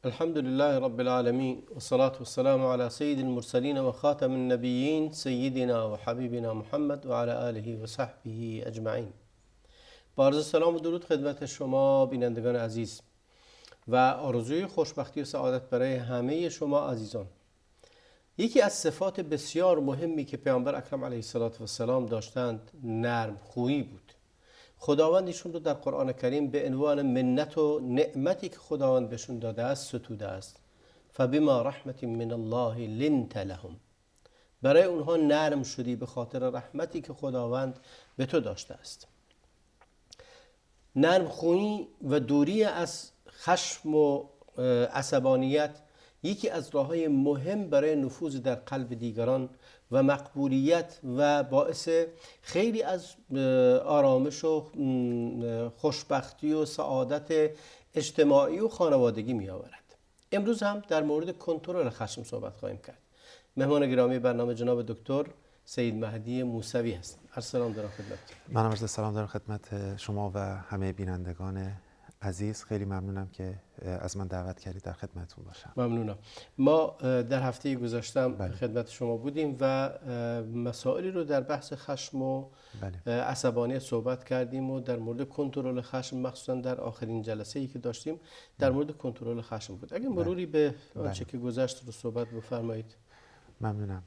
الحمد لله رب العالمين والصلاة والسلام على سيد المرسلين وخاتم النبيين سيدنا وحبيبنا محمد وعلى آله وصحبه أجمعين. با عرض سلام و درود خدمت شما بینندگان عزیز و آرزوی خوشبختی و سعادت برای همه شما عزیزان. یکی از صفات بسیار مهمی که پیامبر اکرم علیه السلام داشتند نرم خویی بود. خداوند ایشون رو در قرآن کریم به عنوان منت و نعمتی که خداوند بهشون داده است ستوده است. فبما رحمت من الله لنت لهم. برای اونها نرم شدی به خاطر رحمتی که خداوند به تو داشته است. نرم خویی و دوری از خشم و عصبانیت یکی از راه‌های مهم برای نفوذ در قلب دیگران و مقبولیت و باعث خیلی از آرامش و خوشبختی و سعادت اجتماعی و خانوادگی می آورد. امروز هم در مورد کنترل خشم صحبت خواهیم کرد. مهمان گرامی برنامه جناب دکتر سید مهدی موسوی هستم. سلام دارم خدمت. منم عرض سلام دارم خدمت شما و همه بینندگان عزیز. خیلی ممنونم که از من دعوت کردید در خدمتتون باشم. ممنونم. ما در هفته گذشته خدمت شما بودیم و مسائلی رو در بحث خشم و عصبانیت صحبت کردیم و در مورد کنترل خشم، مخصوصا در آخرین جلسه‌ای که داشتیم در مورد کنترل خشم بود. اگه مروری به آنچه که گذشت رو صحبت بفرمایید. ممنونم.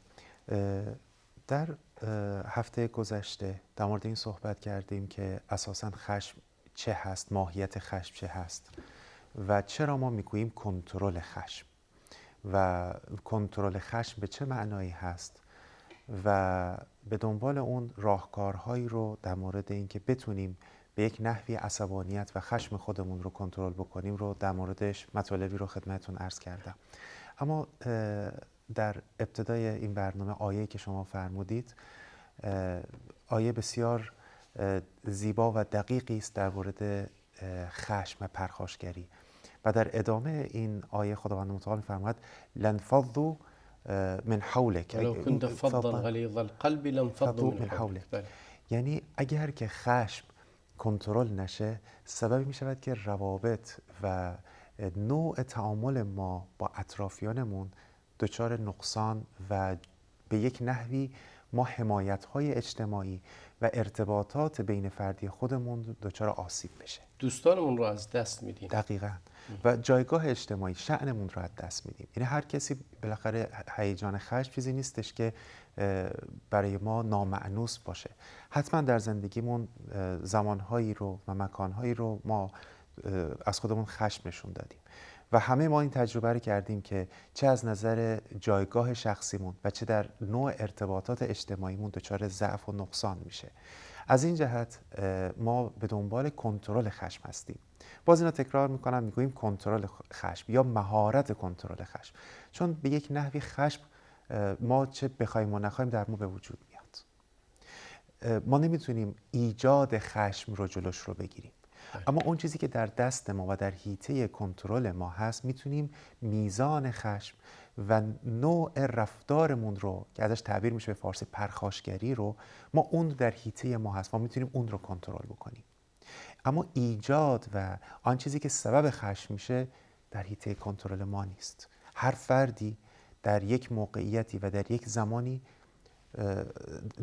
در هفته گذشته در مورد این صحبت کردیم که اساساً خشم چه هست، ماهیت خشم چه هست و چرا ما میگوییم کنترل خشم و کنترل خشم به چه معنایی هست و به دنبال اون راهکارهایی رو در مورد اینکه بتونیم به یک نحوی عصبانیت و خشم خودمون رو کنترل بکنیم رو در موردش مطالبی رو خدمتتون عرض کردم. اما در ابتدای این برنامه آیه‌ای که شما فرمودید آیه بسیار زیبا و دقیقی است در مورد خشم و پرخاشگری و در ادامه این آیه خداوند متعال فرمود لنفضوا من حولک ولو كنت فظا غلیظ القلب لانفضوا من حولک. یعنی اگر که خشم کنترل نشه سببی می شود که روابط و نوع تعامل ما با اطرافیانمون دچار نقصان و به یک نحوی ما حمایت‌های اجتماعی و ارتباطات بین فردی خودمون دچار آسیب بشه. دوستانمون رو از دست میدیم. دقیقاً. و جایگاه اجتماعی شأنمون رو از دست میدیم. یعنی هر کسی بالاخره هیجان خشم چیزی نیستش که برای ما نامأنوس باشه. حتما در زندگیمون زمانهایی رو و مکانهایی رو ما از خودمون خشم نشون دادیم و همه ما این تجربه رو کردیم که چه از نظر جایگاه شخصیمون و چه در نوع ارتباطات اجتماعیمون دچار ضعف و نقصان میشه. از این جهت ما به دنبال کنترل خشم هستیم. باز اینو تکرار میکنم، میگوییم کنترل خشم یا مهارت کنترل خشم، چون به یک نحوی خشم ما چه بخوایم و نخوایم در ما به وجود میاد. ما نمیتونیم ایجاد خشم رو جلوش رو بگیریم، اما اون چیزی که در دست ما و در حیطه کنترل ما هست میتونیم میزان خشم و نوع رفتارمون رو که ازش تعبیر میشه به فارسی پرخاشگری رو، ما اون در حیطه ما هست، ما میتونیم اون رو کنترل بکنیم. اما ایجاد و آن چیزی که سبب خشم میشه در حیطه کنترل ما نیست. هر فردی در یک موقعیتی و در یک زمانی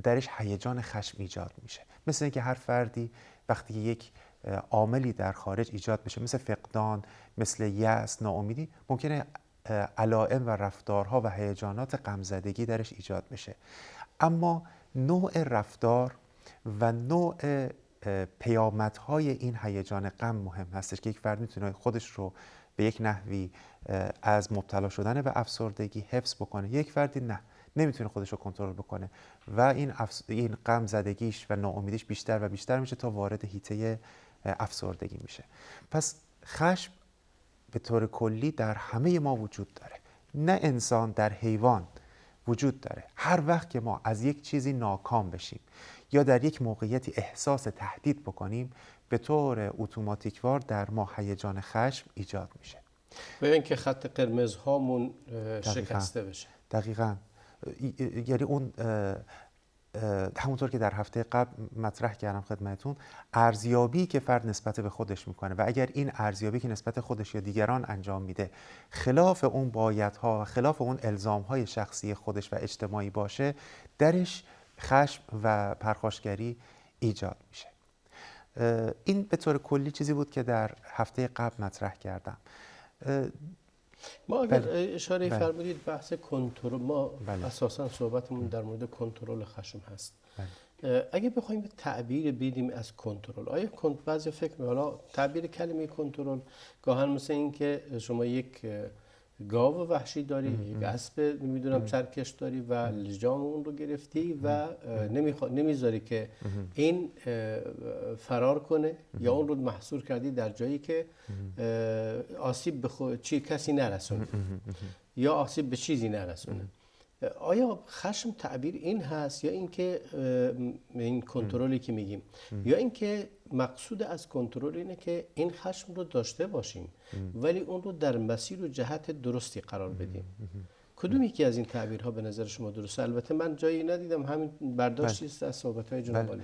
درش هیجان خشم ایجاد میشه. مثل اینکه هر فردی وقتی یک عاملی در خارج ایجاد بشه، مثل فقدان، مثل یأس، ناامیدی، ممکنه علائم و رفتارها و هیجانات غمزدگی درش ایجاد بشه. اما نوع رفتار و نوع پیامدهای این هیجان غم مهم هستش که یک فرد میتونه خودش رو به یک نحوی از مبتلا شدن به افسردگی حفظ بکنه. یک فردی نمیتونه خودش رو کنترل بکنه و این غم زدگیش و ناامیدیش بیشتر و بیشتر میشه تا وارد حیطه افسردگی میشه. پس خشم به طور کلی در همه ما وجود داره، نه انسان، در حیوان وجود داره. هر وقت که ما از یک چیزی ناکام بشیم یا در یک موقعیتی احساس تهدید بکنیم، به طور اتوماتیکوار در ما هیجان خشم ایجاد میشه. به اینکه خط قرمز هامون شکسته بشه. دقیقاً. یعنی اون همونطور که در هفته قبل مطرح کردم خدمتتون، ارزیابی که فرد نسبت به خودش میکنه و اگر این ارزیابی که نسبت خودش یا دیگران انجام میده خلاف اون بایدها و خلاف اون الزامهای شخصی خودش و اجتماعی باشه، درش خشم و پرخاشگری ایجاد میشه. این به طور کلی چیزی بود که در هفته قبل مطرح کردم. ما اگر اشاره فرمودید بحث کنترل، ما اساسا صحبتمون در مورد کنترل خشم هست. اگه بخوایم تعبیر بدیم از کنترل، آیا بعضی فکر می‌کنن حالا تعبیر کلمه کنترل گاهن مثل این که شما یک گاو وحشی داری، یک اسب نمیدونم سرکش داری و لجام اون رو گرفتی و نمیذاری که این فرار کنه یا اون رو محصور کردی در جایی که آسیب به کسی نرسونه یا آسیب به چیزی نرسونه. آیا خشم تعبیر این هست یا اینکه این کنترلی که میگیم، یا اینکه مقصود از کنترل اینه که این خشم رو داشته باشیم ولی اون رو در مسیر و جهت درستی قرار بدیم؟ کدوم یکی از این تعبیرها به نظر شما درسته؟ البته من جایی ندیدم، همین برداشتی است از صحبت‌های جناب عالی.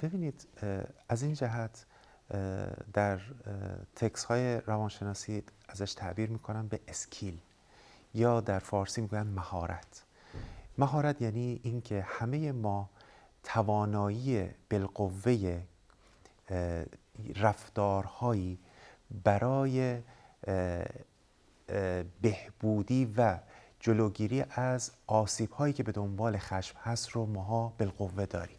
ببینید از این جهت در تکست‌های روانشناسی ازش تعبیر میکنن به اسکیل یا در فارسی میگن مهارت. مهارت یعنی اینکه همه ما توانایی بالقوه رفتارهایی برای بهبودی و جلوگیری از آسیب‌هایی که به دنبال خشم هست رو ماها بالقوه داریم.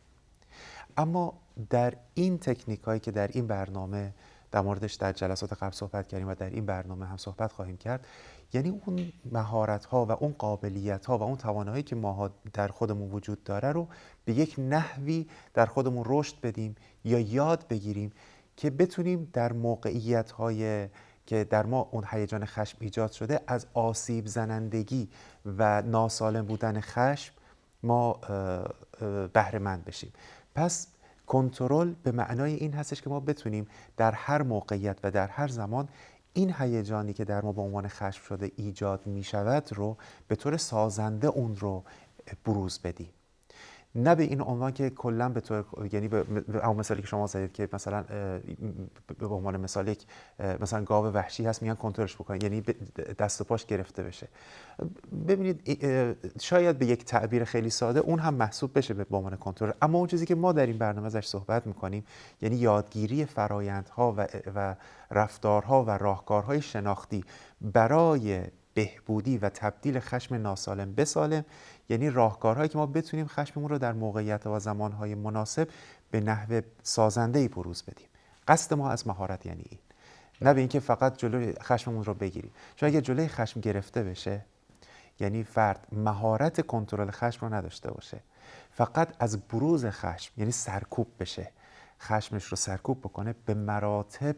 اما در این تکنیک‌هایی که در این برنامه در موردش در جلسات قبل صحبت کردیم و در این برنامه هم صحبت خواهیم کرد، یعنی اون مهارت‌ها و اون قابلیت‌ها و اون توانایی که ما در خودمون وجود داره رو به یک نحوی در خودمون رشد بدیم یا یاد بگیریم که بتونیم در موقعیت‌های که در ما اون هیجان خشم ایجاد شده از آسیب زنندگی و ناسالم بودن خشم ما بهره مند بشیم. پس کنترل به معنای این هستش که ما بتونیم در هر موقعیت و در هر زمان این هیجانی که در ما به عنوان خشم شده ایجاد می شود رو به طور سازنده اون رو بروز بدیم. نه به این عنوان که کلا به طور، یعنی به اون مثالی که شما زدید که مثلا به عنوان مثال یک مثلا گاو وحشی هست میگن کنترلش بکنید، یعنی دست و پاش گرفته بشه. ببینید شاید به یک تعبیر خیلی ساده اون هم محسوب بشه به عنوان کنترل، اما اون چیزی که ما در این برنامه ازش صحبت میکنیم یعنی یادگیری فرایندها و رفتارها و راهکارهای شناختی برای بهبودی و تبدیل خشم ناسالم به سالم، یعنی راهکارهایی که ما بتونیم خشممون رو در موقعیت و زمانهای مناسب به نحو سازنده‌ای بروز بدیم. قصد ما از مهارت یعنی این، نه به اینکه فقط جلوی خشممون رو بگیریم. چون اگه جلوی خشم گرفته بشه، یعنی فرد مهارت کنترل خشم رو نداشته باشه، فقط از بروز خشم یعنی سرکوب بشه، خشمش رو سرکوب بکنه، به مراتب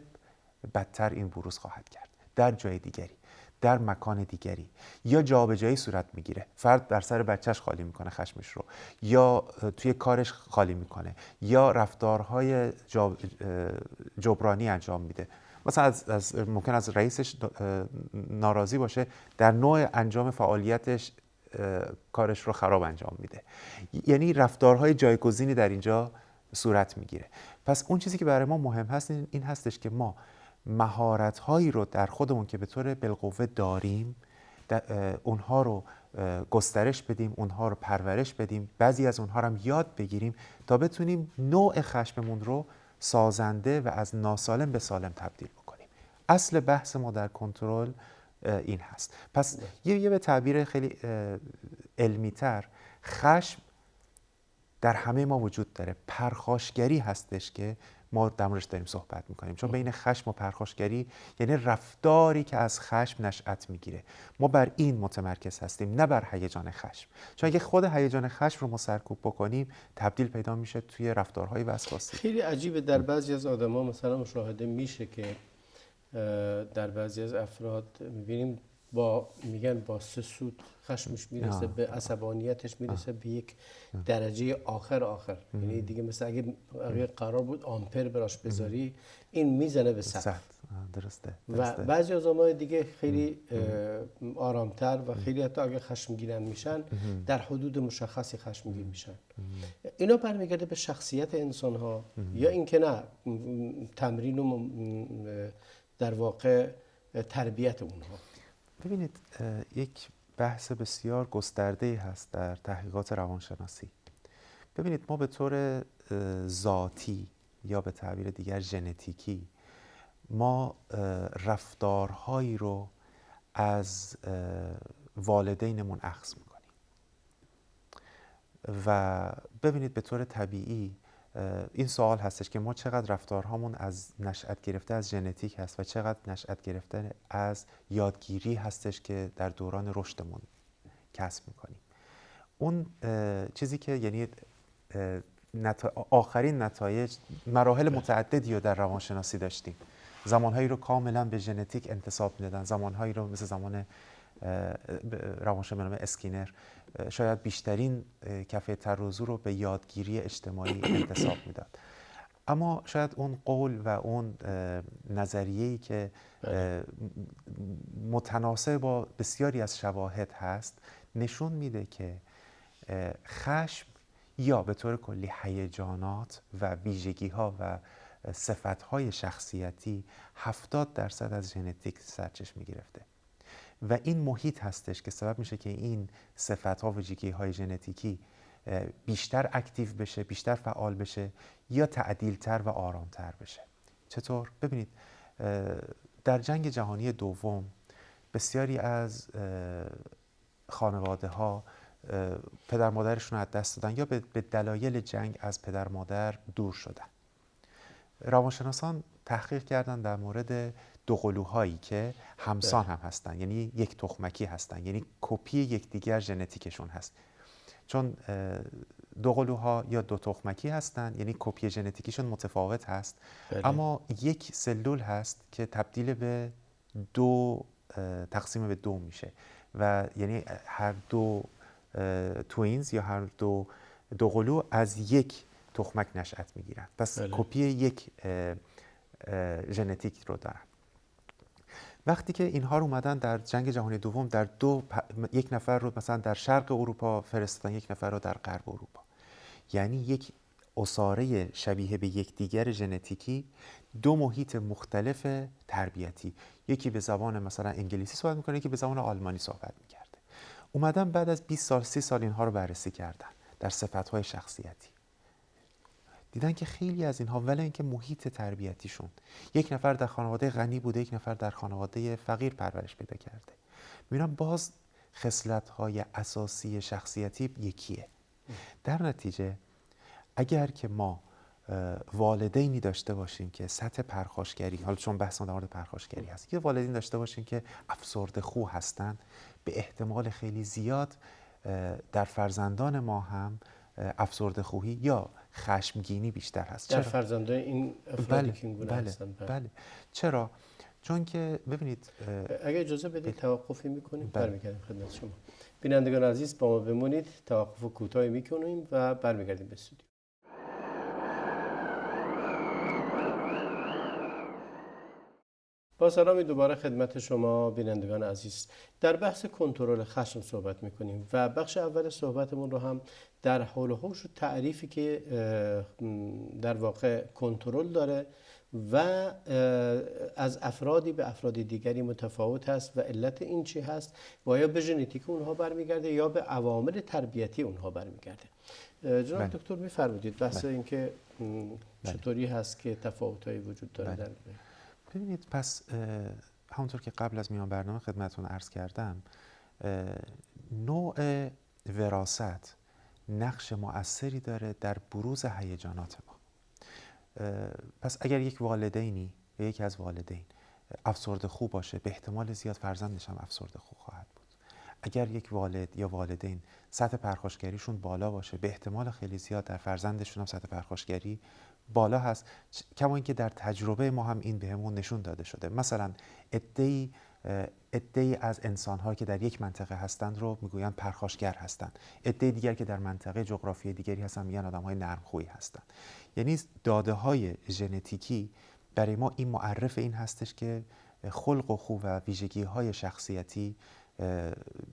بدتر این بروز خواهد کرد در جای دیگری، در مکان دیگری، یا جابجایی صورت میگیره. فرد در سر بچهش خالی میکنه خشمش رو، یا توی کارش خالی میکنه، یا رفتارهای جبرانی انجام میده. مثلا ممکن از رئیسش ناراضی باشه، در نوع انجام فعالیتش کارش رو خراب انجام میده. یعنی رفتارهای جایگزینی در اینجا صورت میگیره. پس اون چیزی که برای ما مهم هست این هستش که ما مهارت‌هایی رو در خودمون که به طور بالقوه داریم اونها رو گسترش بدیم، اونها رو پرورش بدیم، بعضی از اونها رو هم یاد بگیریم تا بتونیم نوع خشممون رو سازنده و از ناسالم به سالم تبدیل بکنیم. اصل بحث ما در کنترل این هست. پس یه به تعبیر خیلی علمی‌تر، خشم در همه ما وجود داره. پرخاشگری هستش که ما در موردش داریم صحبت میکنیم، چون بین خشم و پرخاشگری یعنی رفتاری که از خشم نشأت میگیره. ما بر این متمرکز هستیم، نه بر هیجان خشم، چون اگه خود هیجان خشم رو ما سرکوب بکنیم تبدیل پیدا میشه توی رفتارهای وسواسی. خیلی عجیبه در بعضی از آدما مثلا مشاهده میشه که در بعضی از افراد میبینیم میگن با سه سود خشمش میرسه به عصبانیتش میرسه به یک درجه آخر. یعنی دیگه مثلا اگه قرار بود آمپر براش بذاری این میزنه به سقف. درسته. و بعضی از آدم‌های دیگه خیلی آرامتر و خیلی حتی اگه خشمگین میشن در حدود مشخصی خشمگین میشن. اینا برمیگرده به شخصیت انسان ها یا اینکه نه تمرین و در واقع تربیت اونها. ببینید یک بحث بسیار گسترده‌ای هست در تحقیقات روانشناسی. ببینید ما به طور ذاتی یا به تعبیر دیگر ژنتیکی ما رفتارهایی رو از والدینمون اخذ میکنیم و ببینید به طور طبیعی این سوال هستش که ما چقدر رفتارهامون از نشأت گرفته از ژنتیک هست و چقدر نشأت گرفته از یادگیری هستش که در دوران رشدمون کسب میکنیم. اون چیزی که یعنی آخرین نتایج مراحل متعددی رو در روانشناسی داشتیم. زمانهایی رو کاملا به ژنتیک انتساب میدادن، زمانهایی رو مثل زمان روانشناس اسکینر شاید بیشترین کفه ترازو رو به یادگیری اجتماعی انتساب میداد. اما شاید اون قول و اون نظریه‌ای که متناسب با بسیاری از شواهد هست نشون میده که خشم یا به طور کلی هیجانات و ویژگی‌ها و صفت‌های شخصیتی 70% از ژنتیک سرچشمه گرفته و این محیط هستش که سبب میشه که این صفت‌ها و ویژگی‌های ژنتیکی بیشتر اکتیو بشه، بیشتر فعال بشه یا تعدیل‌تر و آرامتر بشه. چطور؟ ببینید در جنگ جهانی دوم بسیاری از خانواده‌ها پدر مادرشون از دست دادن یا به دلایل جنگ از پدر مادر دور شدن. روانشناسان تحقیق کردن در مورد دوقلوهایی که همسان هم هستن، یعنی یک تخمکی هستن، یعنی کپی یکدیگر ژنتیکشون هست. چون دوقلوها یا دو تخمکی هستن یعنی کپی ژنتیکیشون متفاوت هست. اما یک سلول هست که تبدیل به دو تقسیم به دو میشه و یعنی هر دو توینز یا هر دو دوقلو از یک تخمک نشأت میگیرن، پس کپی یک ژنتیک رو دارن. وقتی که اینها رو اومدن در جنگ جهانی دوم در یک نفر رو مثلا در شرق اروپا فرستادن، یک نفر رو در غرب اروپا، یعنی یک عصاره شبیه به یکدیگر ژنتیکی، دو محیط مختلف تربیتی، یکی به زبان مثلا انگلیسی صحبت میکنه، یکی به زبان آلمانی صحبت میکرده. اومدن بعد از 20 سال 30 سال اینها رو بررسی کردن در صفت‌های شخصیتی، دیدن که خیلی از اینها ولی اینکه محیط تربیتیشون، یک نفر در خانواده غنی بوده، یک نفر در خانواده فقیر پرورش پیدا کرده، میبینن باز خصلت‌های اساسی شخصیتی یکیه. در نتیجه اگر که ما والدینی داشته باشیم که سطح پرخاشگری، حالا چون بحث ما در مورد پرخاشگری هست، یه والدین داشته باشیم که افسرده خو هستن، به احتمال خیلی زیاد در فرزندان ما هم افسرده خویی یا خشمگینی بیشتر هست. در فرزندان این افرادی که این گونه هستن. بله. چرا؟ چون که ببینید اگه اجازه بدید توقفی میکنیم، برمیگردیم خدمت شما. بینندگان عزیز با ما بمونید، توقف کوتاهی میکنیم و برمیگردیم به استودیو. با سلامی دوباره خدمت شما بینندگان عزیز. در بحث کنترل خشم صحبت میکنیم و بخش اول صحبتمون رو هم در حول و حوش و تعریفی که در واقع کنترل داره و از افرادی به افراد دیگری متفاوت هست و علت این چی هست و یا به ژنتیک اونها برمیگرده یا به عوامل تربیتی اونها برمیگرده. جناب دکتر میفرمودید بحث این که چطوری هست که تفاوت‌هایی وجود داره در ببینید. پس همونطور که قبل از میان برنامه خدمتتون عرض کردم، نوع وراثت نقش مؤثری داره در بروز هیجانات ما. پس اگر یک والدینی یا یکی از والدین افسرده خو باشه، به احتمال زیاد فرزندش هم افسرده خو خواهد بود. اگر یک والد یا والدین سطح پرخاشگریشون بالا باشه، به احتمال خیلی زیاد در فرزندشون هم سطح پرخاشگری بالا هست. کما اینکه در تجربه ما هم این بهمون نشون داده شده. مثلا عده‌ای از انسان‌ها که در یک منطقه هستند رو میگویند پرخاشگر هستند. عده دیگر که در منطقه جغرافیایی دیگری هستند میگن آدم‌های نرمخویی هستند. یعنی داده‌های ژنتیکی برای ما این معرف این هستش که خلق و خو و ویژگی‌های شخصیتی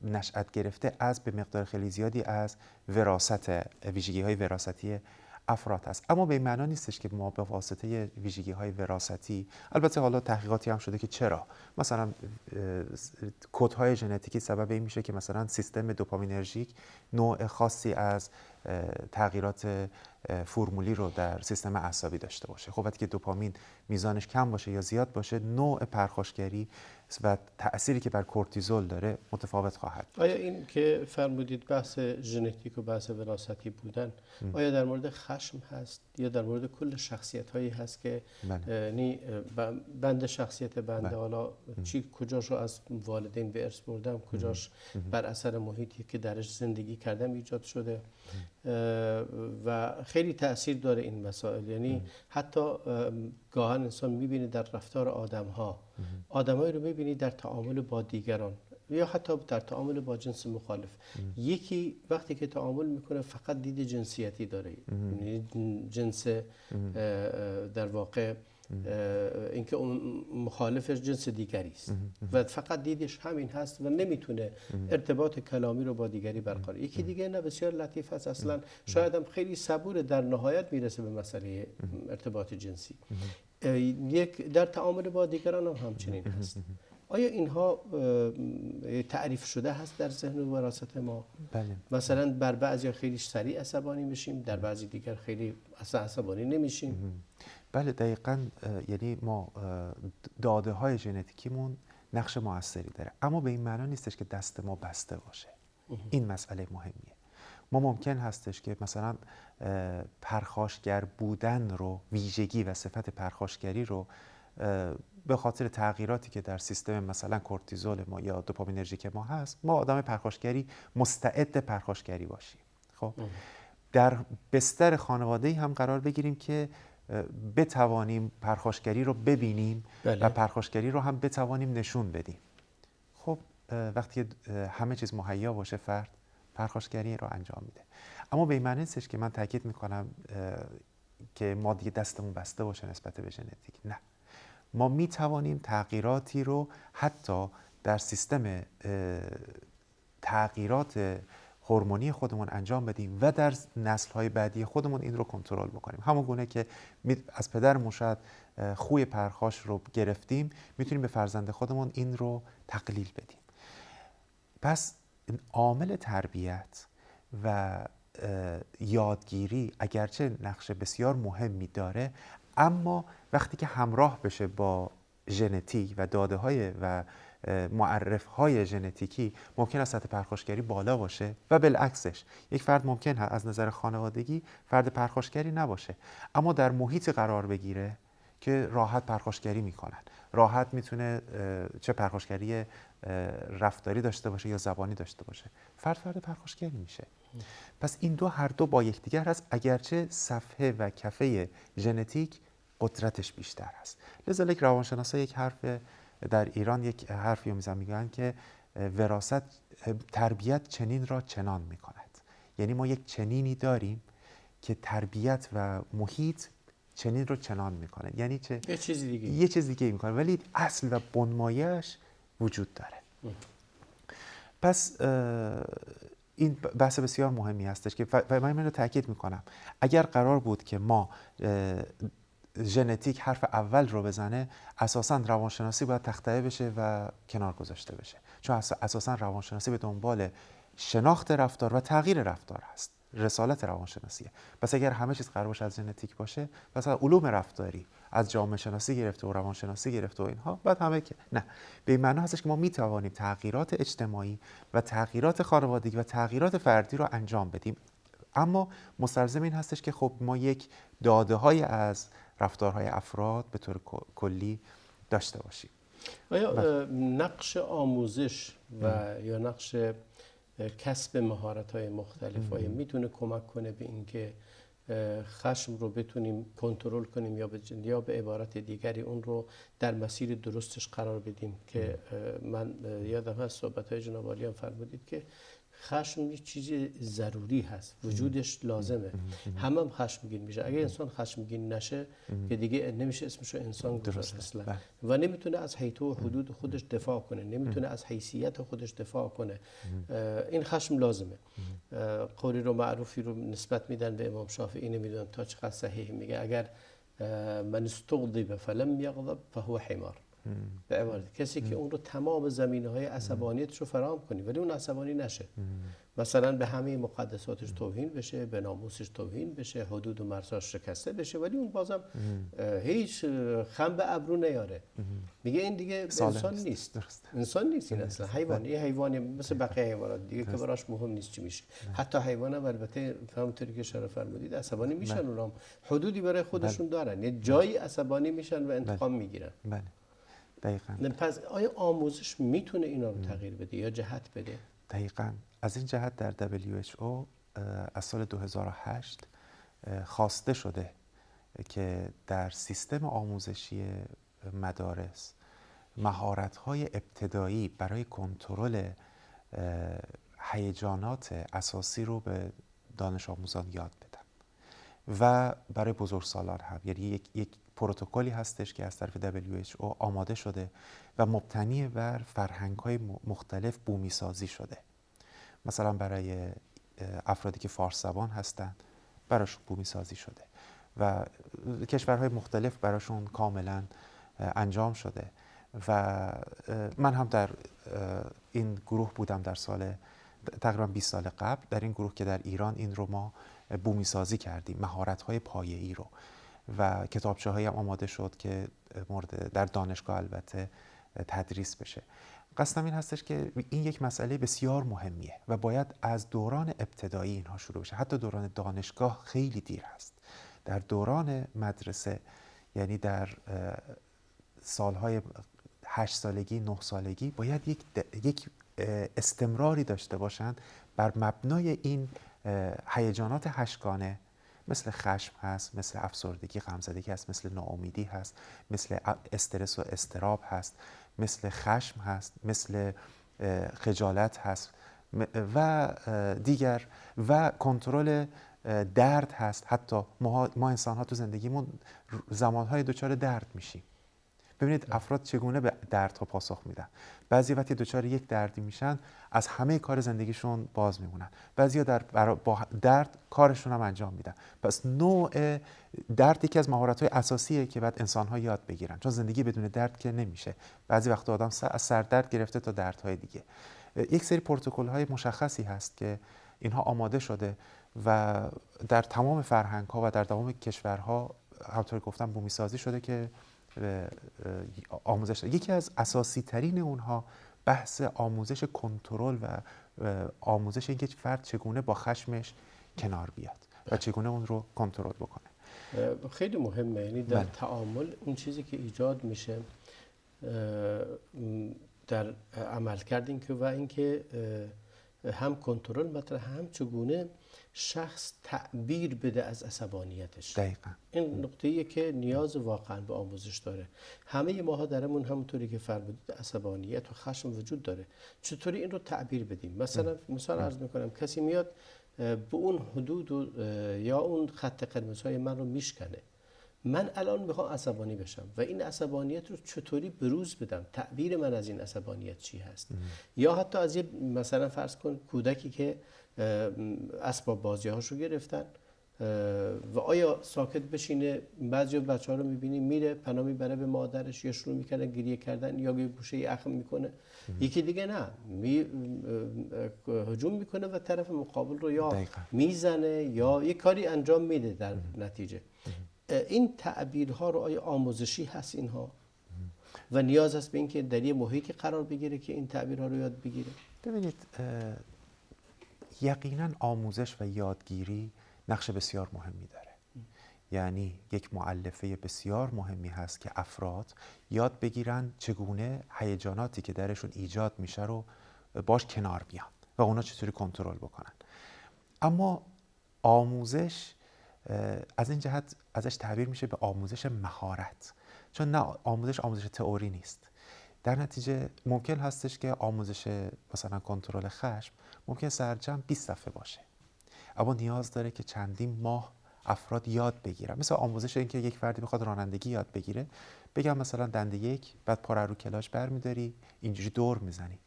نشأت گرفته از به مقدار خیلی زیادی از وراثت، ویژگی‌های وراثتی افراد هست. اما به این معنا نیستش که ما به واسطه ویژگی‌های وراثتی، البته حالا تحقیقاتی هم شده که چرا مثلا کدهای ژنتیکی سبب این میشه که مثلا سیستم دوپامینرژیک نوع خاصی از تغییرات فرمولی رو در سیستم عصبی داشته باشه. خب وقتی که دوپامین میزانش کم باشه یا زیاد باشه، نوع پرخاشگری و تأثیری که بر کورتیزول داره متفاوت خواهد بود. آیا این که فرمودید بحث ژنتیک و بحث وراثتی بودن، آیا در مورد خشم هست یا در مورد کل شخصیت هایی هست که یعنی بند شخصیت بنده، حالا کجاش رو از والدین به ارث بردم، کجاش بر اثر محیطی که درش زندگی کردم ایجاد شده و خیلی تأثیر داره این مسائل. یعنی حتی گاهن انسان میبینه در رفتار آدم‌هایی رو میبینی در تعامل با دیگران یا حتی در تعامل با جنس مخالف. یکی وقتی که تعامل میکنه فقط دید جنسیتی داره، یعنی جنس در واقع اینکه اون مخالفش جنس دیگری است و فقط دیدش همین هست و نمیتونه ارتباط کلامی رو با دیگری برقرار. یکی دیگه نه بسیار لطیف هست، اصلا شاید هم خیلی صبور، در نهایت میرسه به مسئله ارتباط جنسی. یک در تعامل با دیگران هم همچنین هست. آیا اینها تعریف شده هست در ذهن و وراثت ما؟ بله. مثلا بر بعضی خیلی سریع عصبانی میشیم، در بعضی دیگر خیلی اصلا عصبانی نمیشیم. بله دقیقاً. یعنی ما داده های ژنتیکیمون نقش موثری داره، اما به این معنا نیستش که دست ما بسته باشه. این مسئله مهمیه. ما ممکن هستش که مثلا پرخاشگر بودن رو، ویژگی و صفت پرخاشگری رو به خاطر تغییراتی که در سیستم مثلا کورتیزول ما یا دوپامینرژیک ما هست، ما آدم پرخاشگری مستعد پرخاشگری باشیم. خب در بستر خانواده‌ای هم قرار بگیریم که بتوانیم پرخاشگری رو ببینیم و پرخاشگری رو هم بتوانیم نشون بدیم. خب وقتی همه چیز مهیا باشه، فرد پرخاشگری رو انجام میده. اما به این معنی نیستش که من تاکید میکنم که ما دیگه دستمون بسته باشه نسبت به ژنتیک. نه، ما میتوانیم تغییراتی رو حتی در سیستم تغییرات هورمونی خودمون انجام بدیم و در نسل‌های بعدی خودمون این رو کنترل بکنیم. همون گونه که از پدرمون شاید خوی پرخاش رو گرفتیم، میتونیم به فرزند خودمون این رو تقلیل بدیم. پس عامل تربیت و یادگیری اگرچه نقش بسیار مهمی داره، اما وقتی که همراه بشه با ژنتیک و داده‌های و معرف‌های ژنتیکی، ممکن است سطح پرخاشگری بالا باشه و بالعکسش یک فرد ممکن است از نظر خانوادگی فرد پرخاشگری نباشه، اما در محیط قرار بگیره که راحت پرخاشگری میکنن، راحت میتونه چه پرخاشگری رفتاری داشته باشه یا زبانی داشته باشه، فرد پرخاشگری میشه. پس این هر دو با یکدیگر هست، اگرچه صفحه و کفه ژنتیک قدرتش بیشتر هست. لذا روانشناسا یک حرف در ایران یک حرفی رو میگن که وراثت تربیت چنین را چنان میکند. یعنی ما یک چنینی داریم که تربیت و محیط چنین رو چنان میکنه. یعنی چه؟ یه چیز دیگه میکنه، ولی اصل و بنمایه‌اش وجود داره. پس این بحث بسیار مهمی هستش که من اینو تاکید میکنم. اگر قرار بود که ما ژنتیک حرف اول رو بزنه، اساساً روانشناسی باید تخطئه بشه و کنار گذاشته بشه، چون اساساً روانشناسی به دنبال شناخت رفتار و تغییر رفتار هست. رسالت روانشناسیه. پس اگر همه چیز قرار باشه از ژنتیک باشه، پس علوم رفتاری از جامعه شناسی گرفته و روانشناسی گرفته و اینها بعد همه که نه، به این معنی هستش که ما میتوانیم تغییرات اجتماعی و تغییرات خانوادگی و تغییرات فردی رو انجام بدیم، اما مستلزم این هستش که خب ما یک داده‌های از رفتارهای افراد به طور کلی داشته باشیم. آیا نقش آموزش و یا نقش کسب مهارت‌های مختلف میتونه کمک کنه به اینکه خشم رو بتونیم کنترل کنیم یا به عبارت دیگری اون رو در مسیر درستش قرار بدیم؟ که من یادم هست صحبت‌های جناب عالی هم فرمودید که خشم یه چیز ضروری هست، وجودش لازمه. هم خشمگین میشه. اگه انسان خشمگین نشه که دیگه نمیشه اسمشو انسان گذاشت اصلا، و نمیتونه از حیط و حدود خودش دفاع کنه، نمیتونه از حیثیت خودش دفاع کنه. این خشم لازمه. قولی رو معروفی رو نسبت میدن به امام شافعی، نمیدونم تا چقدر صحیح، میگه اگر من استغضب فلم یغضب فهو حمار. به عبارت کسی که اون رو تمام زمینه‌های عصبانیتش رو فراهم کنی ولی اون عصبانی نشه، مثلا به همه مقدساتش توهین بشه، به ناموسش توهین بشه، حدود و مرزاش شکسته بشه، ولی اون بازم هیچ خم به ابرو نیاره. میگه این دیگه انسان نیست. انسان نیست، این اصلا حیوان. یه حیوانی مثل بقیه حیوانات دیگه که براش مهم نیست چی میشه. حتی حیوان هم البته همونطوری که اشاره فرمودید عصبانی میشن، اونام حدودی برای خودشون دارن، یه جایی عصبانی میشن و انتقام میگیرن. دقیقاً. پس آیا آموزش میتونه اینا رو تغییر بده یا جهت بده؟ دقیقاً. از این جهت در WHO از سال 2008 خواسته شده که در سیستم آموزشی مدارس مهارت‌های ابتدایی برای کنترل هیجانات اساسی رو به دانش آموزان یاد بدن و برای بزرگسالان هم. یعنی یک پروتکلی هستش که از طرف WHO آماده شده و مبتنی بر فرهنگ‌های مختلف بومی سازی شده. مثلا برای افرادی که فارس زبان هستند براشون بومی سازی شده و کشورهای مختلف براشون کاملا انجام شده و من هم در این گروه بودم در سال تقریبا 20 سال قبل، در این گروه که در ایران این رو ما بومی سازی کردیم، مهارت‌های پایه‌ای رو، و کتابچه‌هایی هم آماده شد که مورد در دانشگاه البته تدریس بشه. قصدم این هستش که این یک مسئله بسیار مهمیه و باید از دوران ابتدایی اینها شروع بشه. حتی دوران دانشگاه خیلی دیر هست. در دوران مدرسه، یعنی در سالهای 8 سالگی 9 سالگی باید یک استمراری داشته باشند بر مبنای این هیجانات هشتگانه، مثل خشم هست، مثل افسردگی، غمزدگی هست، مثل ناامیدی هست، مثل استرس و اضطراب هست، مثل خشم هست، مثل خجالت هست و دیگر، و کنترل درد هست. حتی ما انسان ها تو زندگیمون زمانهای دچار درد میشیم. ببینید افراد چگونه به دردها پاسخ میدن. بعضی وقتی دچار یک دردی میشن از همه کار زندگیشون باز میمونن، بعضیا با درد کارشون هم انجام میدن. پس نوع درد یکی از مهارت‌های اساسیه که باید انسان‌ها یاد بگیرن، چون زندگی بدون درد که نمیشه. بعضی وقتا آدم از سردرد گرفته تا دردهای دیگه. یک سری پروتکل‌های مشخصی هست که اینها آماده شده و در تمام فرهنگ‌ها و در تمام کشورها همونطور گفتم بومی سازی شده که آموزش. یکی از اساسی ترین اونها بحث آموزش کنترل و آموزش اینکه فرد چگونه با خشمش کنار بیاد و چگونه اون رو کنترل بکنه. خیلی مهمه. یعنی در تعامل اون چیزی که ایجاد میشه در عمل کردیم که و اینکه هم کنترل مطرح، هم چگونه شخص تعبیر بده از عصبانیتش. دقیقاً. این نقطه‌ایه که نیاز واقعا به آموزش داره. همه ماها درمون همونطوری که فرمودید عصبانیت و خشم وجود داره. چطوری این رو تعبیر بدیم؟ مثال عرض میکنم، کسی میاد به اون حدود یا اون خط قرمزهای من رو میشکنه. من الان میخوام عصبانی بشم و این عصبانیت رو چطوری بروز بدم؟ تعبیر من از این عصبانیت چی هست؟ یا حتی از یه مثلا فرض کن کودکی که اسباب بازی‌هاش رو گرفتن و آیا ساکت بشینه؟ بعضی بچه‌ها رو می‌بینی میره پناه میبره به مادرش یا شروع میکنه گریه کردن یا یه گوشه اخم میکنه. یکی دیگه نه، هجوم میکنه و طرف مقابل رو یا میزنه یا یه کاری انجام میده در نتیجه. این تعبیرها رو آیا آموزشی هست اینها؟ و نیاز هست به اینکه در یه محیطی قرار بگیره که این تعبیرها رو یاد بگیره؟ ببینید یقینا آموزش و یادگیری نقش بسیار مهمی داره. یعنی یک مؤلفه بسیار مهمی هست که افراد یاد بگیرن چگونه هیجاناتی که درشون ایجاد میشه رو باش کنار بیان و اونا چطوری کنترل بکنن. اما آموزش از این جهت ازش تعبیر میشه به آموزش مهارت، چون نه آموزش تئوری نیست. در نتیجه ممکن هستش که آموزش مثلا کنترل خشم ممکن سرجم 20 صفحه باشه، اما نیاز داره که چندین ماه افراد یاد بگیرن. مثلا آموزش این که یک فردی بخواد رانندگی یاد بگیره، بگم مثلا دنده یک، بعد پا رو کلاش برمی‌داری اینجوری دور میزنی،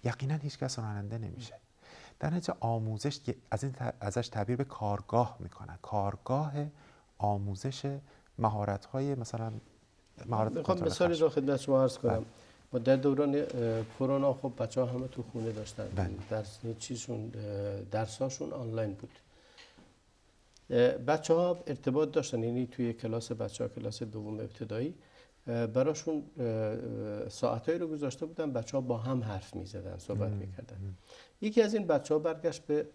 یقینا هیچ کس راننده نمیشه. در نتیجه آموزش ازش تعبیر به کارگاه میکنن، کارگاه آموزش مهارت‌های مثلا مهارت میخوام کنترل مثالی خشم. رو خدمت شما عرض کنم. بله. ما در دوران کرونا خب بچه‌ها همه تو خونه داشتن، بله. درساشون آنلاین بود. بچه‌ها ارتباط داشتن، یعنی توی کلاس بچه‌ها، کلاس دوم ابتدایی، براشون ساعتایی رو گذاشته بودن بچه‌ها با هم حرف می‌زدن، صحبت می‌کردن. یکی از این بچه‌ها برگشت به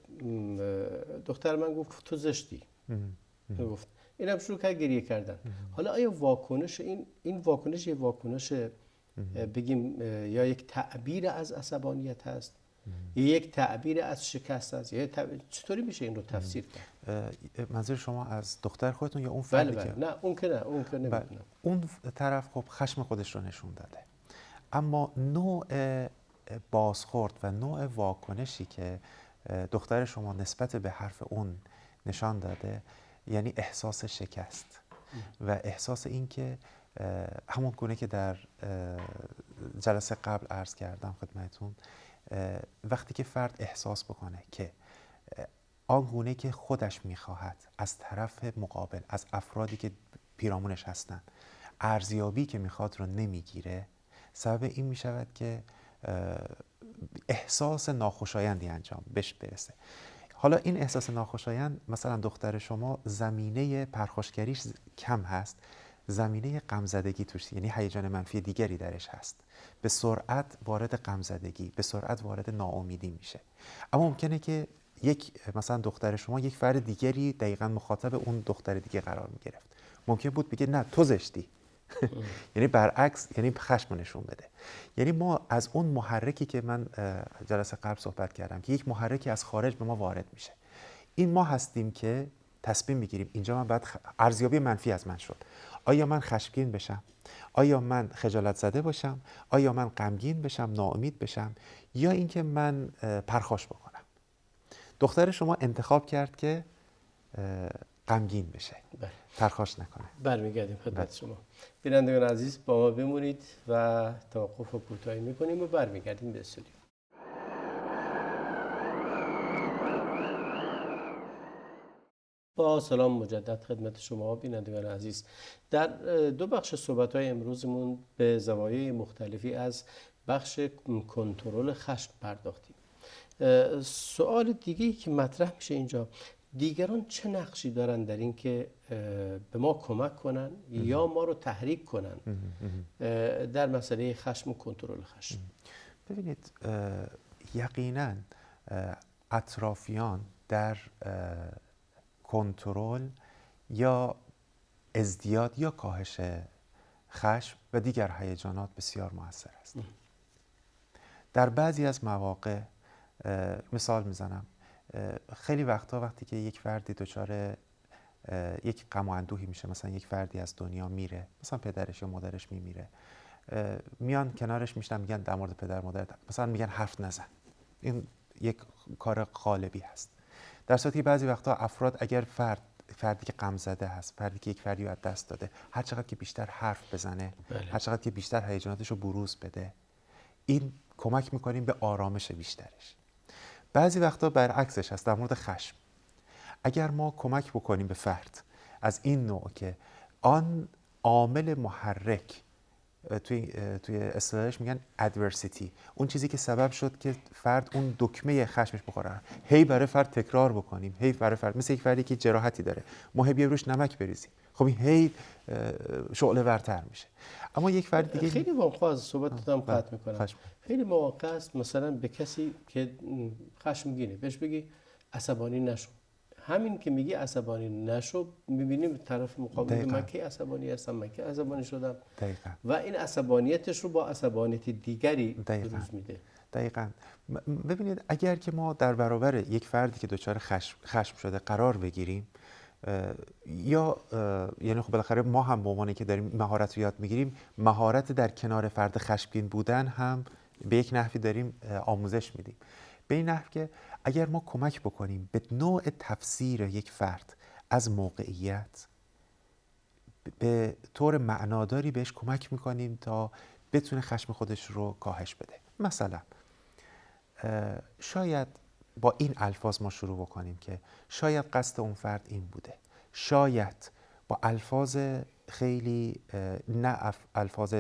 دختر من گفت تو زشتی. گفت اینم شروع کرد گریه کردن. حالا آیا واکنش این واکنش یه واکنش بگیم یا یک تعبیر از عصبانیت هست یا یک تعبیر از شکست هست، یا چطوری میشه این رو تفسیر کرد؟ منظور شما از دختر خودتون یا اون بله فردی بله. که نه اون که نمیدونم. اون طرف خب خشم خودش رو نشون داده، اما نوع بازخورد و نوع واکنشی که دختر شما نسبت به حرف اون نشان داده، یعنی احساس شکست و احساس این که همون گونه که در جلسه قبل عرض کردم خدمتون، وقتی که فرد احساس بکنه که آنگونه که خودش میخواهد از طرف مقابل، از افرادی که پیرامونش هستن، ارزیابی که میخواد رو نمیگیره، سبب این میشود که احساس ناخوشایندی انجام بهش برسه. حالا این احساس ناخوشایند، مثلا دختر شما زمینه پرخاشگریش کم هست، زمینه غمزدگی توش، یعنی هیجان منفی دیگری درش هست، به سرعت وارد غمزدگی، به سرعت وارد ناامیدی میشه. اما ممکنه که مثلا دختر شما یک فرد دیگری دقیقاً مخاطب اون دختر دیگه قرار میگرفت، ممکن بود بگه نه تو زشتی. یعنی برعکس، یعنی خشم نشون بده. یعنی ما از اون محرکی که من جلسه قبل صحبت کردم که یک محرکی از خارج به ما وارد میشه، این ما هستیم که تصمیم میگیریم اینجا من باید ارزیابی منفی از من شد. آیا من خشمگین بشم؟ آیا من خجالت زده باشم؟ آیا من غمگین بشم، ناامید بشم، یا اینکه من پرخاش بکنم؟ دختر شما انتخاب کرد که غمگین بشه، پرخاش نکنه. برمیگردیم خدمت شما. بینندگان عزیز با ما بمونید و توقف کوتاهی میکنیم و برمیگردیم به استودیو. با سلام مجدد خدمت شما بینندگان عزیز. در دو بخش صحبت‌های امروزمون به زوایای مختلفی از بخش کنترل خشم پرداختیم. سوال دیگه‌ای که مطرح میشه اینجا، دیگران چه نقشی دارن در این که به ما کمک کنن یا ما رو تحریک کنن در مسئله خشم و کنترل خشم؟ ببینید، یقینا اطرافیان در کنترل یا ازدیاد یا کاهش خشم و دیگر هیجانات بسیار موثر است. در بعضی از مواقع، مثال میزنم، خیلی وقتا وقتی که یک فردی دچار یک غم و اندوهی میشه، مثلا یک فردی از دنیا میره، مثلا پدرش یا مادرش میمیره، میان کنارش میشنن میگن در مورد پدر مادرت مثلا میگن حرف نزن. این یک کار غالبی هست. در صورتی که بعضی وقتا افراد اگر فردی که غم زده هست، فردی که یک فردی رو از دست داده، هر چقدر که بیشتر حرف بزنه، هر چقدر که بیشتر هیجاناتش رو بروز بده، این کمک میکنیم به آرامش بیشترش. بعضی وقتا برعکسش هست. در مورد خشم، اگر ما کمک بکنیم به فرد از این نوع که آن عامل محرک، توی اصطلاحش میگن adversity، اون چیزی که سبب شد که فرد اون دکمه خشمش بخوره، هی برای فرد تکرار بکنیم، هی برای فرد، مثل یک فردی که جراحتی داره، ما هی بیایم روش نمک بریزیم، خب این هی شعله ورتر میشه. اما یک فرد دیگه خیلی واقعا از صحبتتون قطع میکنم، خیلی مواقع است مثلا به کسی که خشمگینه بهش بگی عصبانی نشو، همین که میگی عصبانی نشو میبینیم طرف مقابل من که عصبانی هستم، من که عصبانی شدم، دقیقاً. و این عصبانیتش رو با عصبانیت دیگری بروز میده. دقیقاً. ببینید، اگر که ما در برابر یک فردی که دچار خشم شده قرار بگیریم، یا یعنی خب بالاخره ما هم به عنوانی که داریم مهارت رو یاد میگیریم، مهارت در کنار فرد خشمگین بودن هم به یک نحوی داریم آموزش میدیم، به این نحو که اگر ما کمک بکنیم به نوع تفسیر یک فرد از موقعیت، به طور معناداری بهش کمک میکنیم تا بتونه خشم خودش رو کاهش بده. مثلا شاید با این الفاظ ما شروع بکنیم که شاید قصد اون فرد این بوده، شاید با الفاظ خیلی نه الفاظ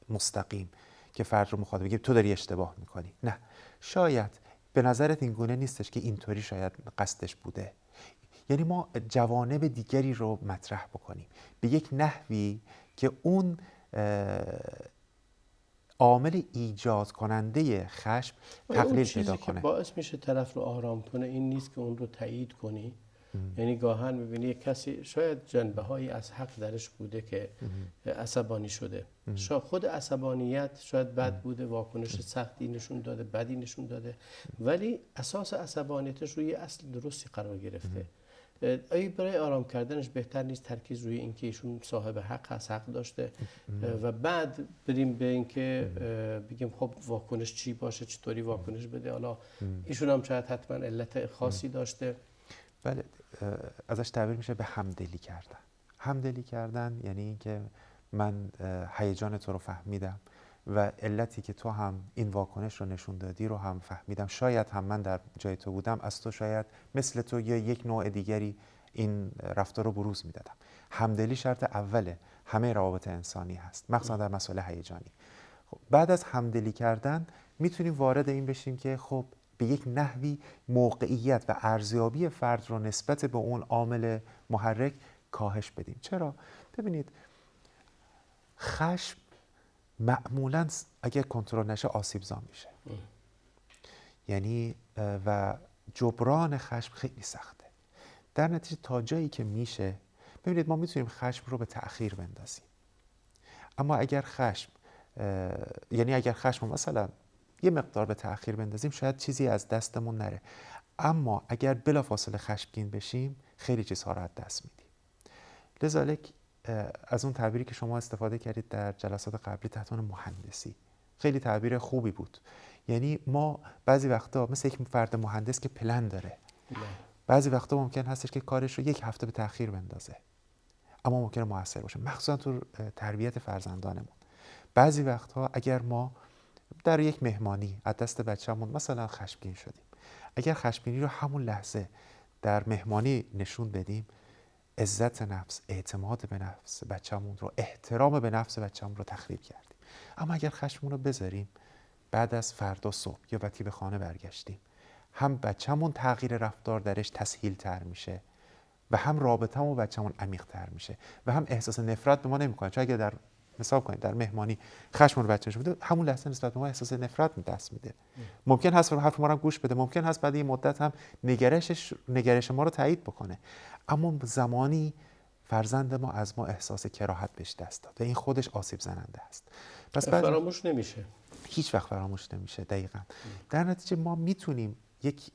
مستقیم که فرد رو مخاطب بگیم تو داری اشتباه میکنی، نه، شاید به نظرت این گونه نیستش که اینطوری شاید قصدش بوده. یعنی ما جوانب دیگری رو مطرح بکنیم به یک نحوی که اون عامل ایجاد کننده خشم تقلیل پیدا کنه. که باعث میشه طرف رو آرام کنه این نیست که اون رو تایید کنی. یعنی گاهن میبینی یک کسی شاید جنبه هایی از حق درش بوده که عصبانی شده، شاید خود عصبانیت شاید بد بوده، واکنش سختی نشون داده، بدی نشون داده، ولی اساس عصبانیتش روی اصل درستی قرار گرفته. آیا برای آرام کردنش بهتر نیست ترکیز روی اینکه ایشون صاحب حق هست، حق داشته و بعد بریم به اینکه بگیم خب واکنش چی باشه، چطوری واکنش بده، حالا ایشون هم شاید حتما علت خاصی داشته. بله، ازش تعبیر میشه به همدلی کردن. همدلی کردن یعنی اینکه من هیجان تو رو فهمیدم و علتی که تو هم این واکنش رو نشون دادی رو هم فهمیدم، شاید هم من در جای تو بودم از تو شاید مثل تو یا یک نوع دیگری این رفتار رو بروز میدادم. همدلی شرط اول همه روابط انسانی هست، مخصوصا در مسائل هیجانی. خب بعد از همدلی کردن میتونیم وارد این بشیم که خب به یک نحوی موقعیت و ارزیابی فرد رو نسبت به اون عامل محرک کاهش بدیم. چرا؟ ببینید خشم معمولاً اگر کنترل نشه آسیبزا میشه. یعنی و جبران خشم خیلی سخته. در نتیجه تا جایی که میشه، ببینید ما میتونیم خشم رو به تأخیر بندازیم، اما اگر خشم یعنی اگر خشم مثلا یه مقدار به تأخیر بندازیم شاید چیزی از دستمون نره، اما اگر بلافاصله خشمگین بشیم خیلی چیزها رو از دست میدیم. لذالک از اون تعبیری که شما استفاده کردید در جلسات قبلی تحت عنوان مهندسی خیلی تعبیر خوبی بود. یعنی ما بعضی وقتا مثل یک فرد مهندس که پلن داره، بعضی وقتا ممکن هستش که کارش رو یک هفته به تأخیر بندازه اما ممکنه موثر باشه، مخصوصا تو تربیت فرزندانمون. بعضی وقتها اگر ما در یک مهمانی از دست بچه‌مون مثلا خشمگین شدیم، اگر خشمگینی رو همون لحظه در مهمانی نشون بدیم، عزت نفس، اعتماد به نفس بچه‌مون رو، احترام به نفس بچه‌مون رو تخریب کردیم. اما اگر خشممون رو بذاریم بعد از فردا صبح یا وقتی به خانه برگشتیم، هم بچه‌مون تغییر رفتار درش تسهیل تر میشه و هم رابطه‌مون با بچه‌مون عمیق تر میشه و هم احساس نفرت به ما نمی‌کنه. چون اگه در مثال کنید در مهمانی خشمون رو بچه‌ش بده، همون لحظه نسبت به ما احساس نفرت دست میده. ممکن هست حرف ما رو گوش بده، ممکن هست بعد این مدت هم نگرش ما رو تایید بکنه، اما زمانی فرزند ما از ما احساس کراهت بهش دست داد و این خودش آسیب زننده است. پس فراموش نمیشه، هیچ وقت فراموش نمیشه. دقیقاً. در نتیجه ما میتونیم یک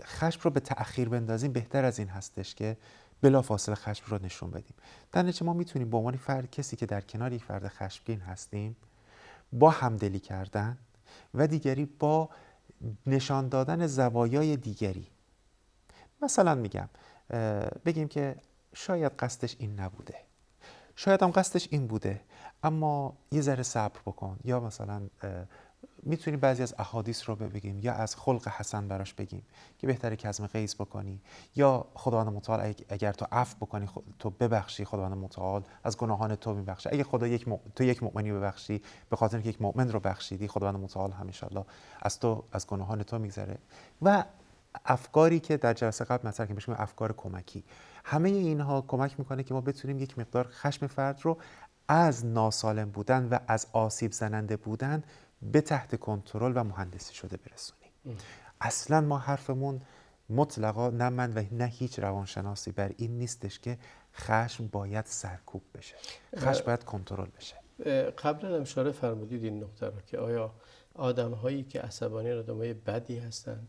خشم رو به تأخیر بندازیم، بهتر از این هستش که بلافاصله خشم رو نشون بدیم. در نتیجه ما میتونیم به عنوان فرد، کسی که در کنار یک فرد خشمگین هستیم، با همدلی کردن و دیگری با نشان دادن زوایای دیگری، مثلا میگم بگیم که شاید قصدش این نبوده، شاید هم قصدش این بوده، اما یه ذره صبر بکن، یا مثلا میتونیم بعضی از احادیث رو بگیم یا از خلق حسن براش بگیم که بهتره کظم غیظ بکنی، یا خداوند متعال اگر تو عفو بکنی تو ببخشی، خداوند متعال از گناهان تو میبخشه. اگه خدا تو یک مؤمنی ببخشی به خاطر اینکه یک مؤمن رو بخشیدی، خداوند متعال هم ان شاءالله از گناهان تو میگذره. و افکاری که در جلسه قبل مطرح کردیم بهش افکار کمکی، همه اینها کمک میکنه که ما بتونیم یک مقدار خشم فرد رو از ناسالم بودن و از آسیب زننده بودن به تحت کنترل و مهندسی شده برسونیم. اصلا ما حرفمون مطلقا نه من و نه هیچ روانشناسی بر این نیستش که خشم باید سرکوب بشه، خشم باید کنترل بشه. قبلا هم اشاره فرمودید این نکته رو که آیا آدم هایی که عصبانی آدمای بدی هستن؟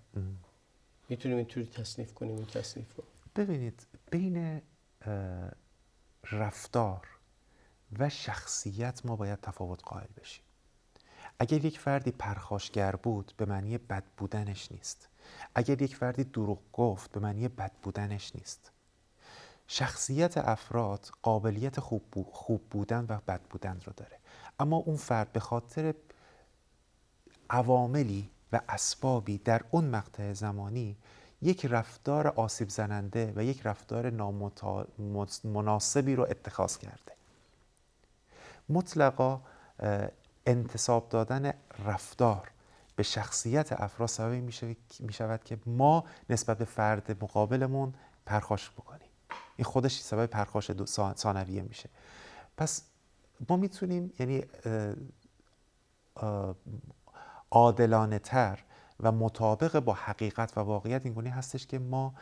میتونیم اینطوری تصنیف کنیم این تصنیف رو؟ ببینید بین رفتار و شخصیت ما باید تفاوت قائل بشیم. اگر یک فردی پرخاشگر بود به معنی بد بودنش نیست. اگر یک فردی دروغ گفت به معنی بد بودنش نیست. شخصیت افراد قابلیت خوب بودن و بد بودن رو داره، اما اون فرد به خاطر عواملی و اسبابی در اون مقطع زمانی یک رفتار آسیب زننده و یک رفتار نامناسبی رو اتخاذ کرده. مطلقا انتساب دادن رفتار به شخصیت افراد سبب می شود که ما نسبت به فرد مقابلمون پرخاش بکنیم. این خودش سبب پرخاش ثانویه میشه. پس ما میتونیم یعنی عادلانه تر و مطابق با حقیقت و واقعیت اینگونه هستش که ما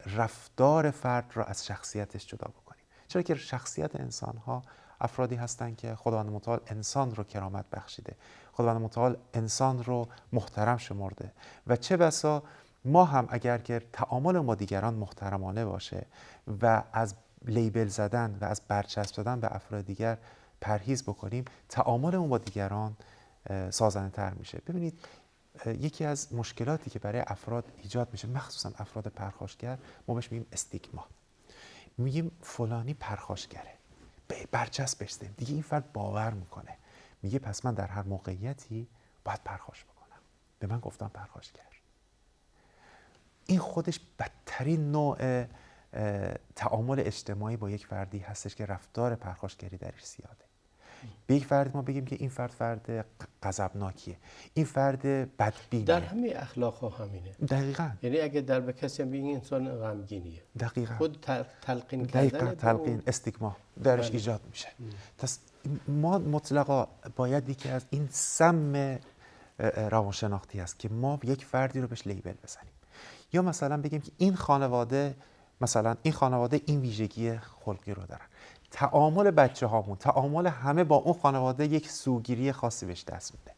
رفتار فرد را از شخصیتش جدا بکنیم. چرا که شخصیت انسان ها افرادی هستند که خداوند متعال انسان رو کرامت بخشیده، خداوند متعال انسان رو محترم شمرده و چه بسا ما هم اگر که تعامل ما دیگران محترمانه باشه و از لیبل زدن و از برچسب زدن به افراد دیگر پرهیز بکنیم، تعاملمون با دیگران سازنده تر میشه. ببینید یکی از مشکلاتی که برای افراد ایجاد میشه، مخصوصا افراد پرخاشگر، ما بهش میگیم استیگما. میگیم فلانی پرخاشگره، برچسب بزنیم، دیگه این فرد باور میکنه، میگه پس من در هر موقعیتی باید پرخاش بکنم، به من گفتم پرخاشگر. این خودش بدترین نوع تعامل اجتماعی با یک فردی هستش که رفتار پرخاشگری درش زیاده. به یک فرد ما بگیم که این فرد غضبناکیه، این فرد بدبینه. در همه اخلاق ها همینه. دقیقاً. یعنی اگه در به کسی هم بگیم انسان غمگینیه، دقیقاً خود تلقین دقیقاً کردن تلقین استیگما درش ایجاد میشه. پس ما مطلقا باید یکی از این سم روانشناختی است که ما یک فردی رو بهش لیبل بزنیم، یا مثلا بگیم که این خانواده این ویژگی خلقی رو دارن. تعامل بچه هامون، تعامل همه با اون خانواده یک سوگیری خاصی بهش دست میده.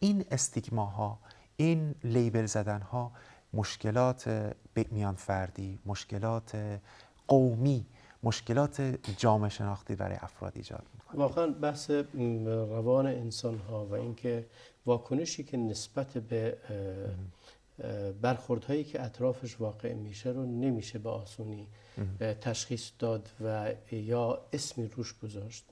این استیگماها، این لیبل زدنها مشکلات میان فردی، مشکلات قومی، مشکلات جامعه شناختی برای افراد ایجاد میکنه. واقعا بحث روان انسان ها و اینکه واکنشی که نسبت به برخوردهایی که اطرافش واقع میشه رو نمیشه به آسونی تشخیص داد و یا اسمی روش گذاشت.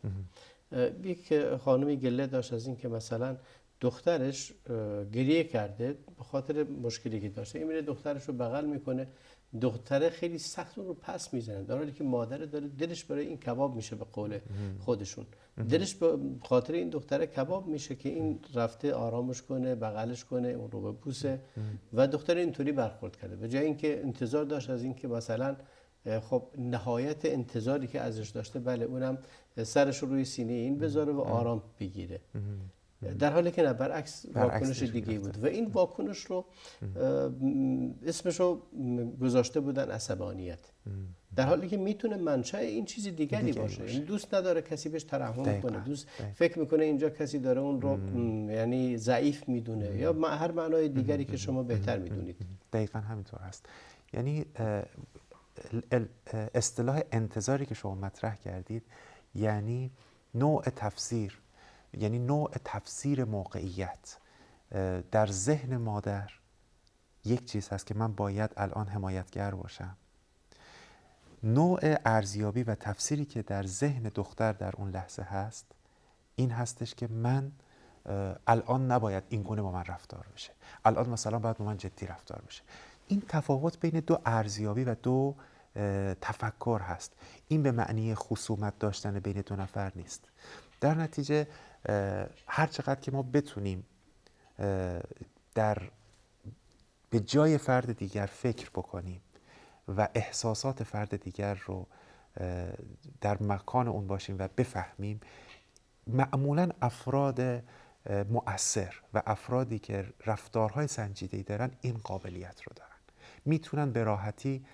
یک خانمی گله داشت از این که مثلا دخترش گریه کرده به خاطر مشکلی که داشته، این میره دخترش رو بغل میکنه، دختره خیلی سخت اون رو پس میزنه، در حالی که مادر داره دلش برای این کباب میشه، به قول خودشون دلش به خاطر این دختره کباب میشه که این رفته آرامش کنه، بغلش کنه، اون رو ببوسه و دختر اینطوری برخورد کرده، به جای اینکه انتظار داشت از این که مثلا خب نهایت انتظاری که ازش داشته بله اونم سرش رو روی سینه این بذاره و آرام بگیره، در حالی که نه، برعکس واکنش دیگه بود و این واکنش رو اسمش رو گذاشته بودن عصبانیت، در حالی که میتونه منشأ این چیز دیگری باشه. این دوست نداره کسی بهش ترحم کنه، دوست فکر میکنه اینجا کسی داره اون رو یعنی ضعیف میدونه یا هر معنای دیگری که شما بهتر میدونید. دقیقاً همینطور هست. یعنی اصطلاح انتظاری که شما مطرح کردید یعنی نوع تفسیر موقعیت در ذهن مادر. یک چیز هست که من باید الان حمایتگر باشم، نوع ارزیابی و تفسیری که در ذهن دختر در اون لحظه هست این هستش که من الان نباید این گونه با من رفتار بشه، الان مثلا باید با من جدی رفتار بشه. این تفاوت بین دو ارزیابی و دو تفکر هست. این به معنی خصومت داشتن بین دو نفر نیست. در نتیجه هر چقدر که ما بتونیم به جای فرد دیگر فکر بکنیم و احساسات فرد دیگر رو در مکان اون باشیم و بفهمیم، معمولاً افراد مؤثر و افرادی که رفتارهای سنجیده‌ای دارن این قابلیت رو دارن، میتونن به راحتی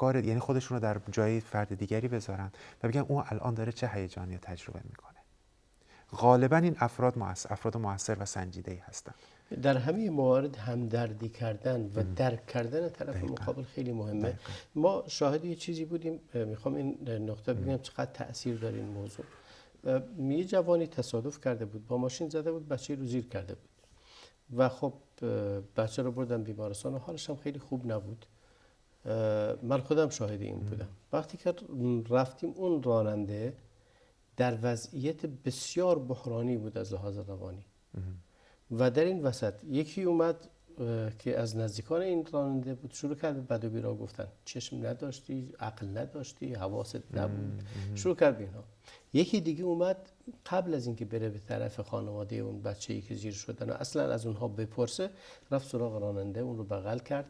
یعنی خودشون رو در جای فرد دیگری بذارن و بگن اون الان داره چه هیجانی رو تجربه میکنه. غالبا این افراد موثر و سنجیده‌ای هستند. در همه موارد همدردی کردن و درک کردن طرف مقابل خیلی مهمه. ما شاهد یه چیزی بودیم، میخوام این نقطه بگم چقدر تأثیر داره این موضوع. یه جوانی تصادف کرده بود، با ماشین زده بود، بچه رو زیر کرده بود و خب بچه رو بردن بیمارستان و حالش هم خیلی خوب نبود. من خودم شاهد این بودم. وقتی که رفتیم، اون راننده در وضعیت بسیار بحرانی بود از لحاظ روانی و در این وسط یکی اومد که از نزدیکان این راننده بود، شروع کرد به بد و بیرا گفتن. چشم نداشتی، عقل نداشتی، حواست نبود، شروع کرد به اینها. یکی دیگه اومد قبل از اینکه بره به طرف خانواده اون بچه‌ای که زیر شدن و اصلا از اونها بپرسه، رفت سراغ راننده، اون رو بغل کرد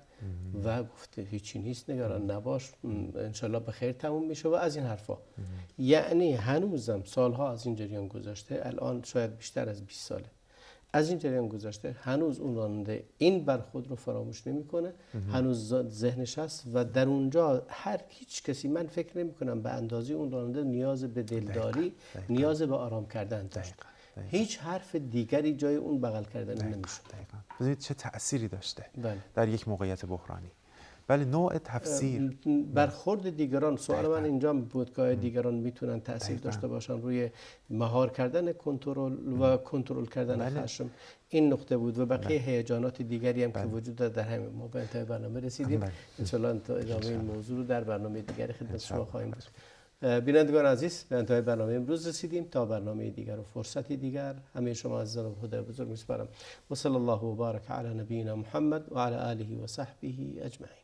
و گفت هیچی نیست، نگران نباش، انشالله به خیر تموم میشه و از این حرفا. یعنی هنوزم سالها از این جریان گذشته، الان شاید بیشتر از 20 ساله از این جریان گذشته، هنوز اون راننده این برخورد رو فراموش نمیکنه، هنوز ذهنش هست و در اونجا هیچ کسی، من فکر نمی کنم به اندازه اون راننده نیاز به دلداری، نیاز به آرام کردن داشت. هیچ حرف دیگری جای اون بغل کردن نمیشد. ببینید چه تأثیری داشته بله. در یک موقعیت بحرانی. ولی نوع تفسیر، برخورد دیگران، سوال من اینجا بود که دیگران میتونن تأثیر داشته باشن روی مهار کردن کنترل و کنترل کردن خشم. این نقطه بود و بقیه هیجانات دیگری هم که وجود داره. در همین ما به انتهای برنامه رسیدیم. ان شاء الله ادامه این موضوع رو در برنامه دیگری خدمت شما خواهیم بود. بینندگان عزیز، به انتهای برنامه امروز رسیدیم. تا برنامه دیگر و فرصتی دیگر، همه شما عزیزان رو خدای بزرگ میسپارم. و صلی الله و بارک علی نبینا محمد و علی آله و صحبه اجمعین.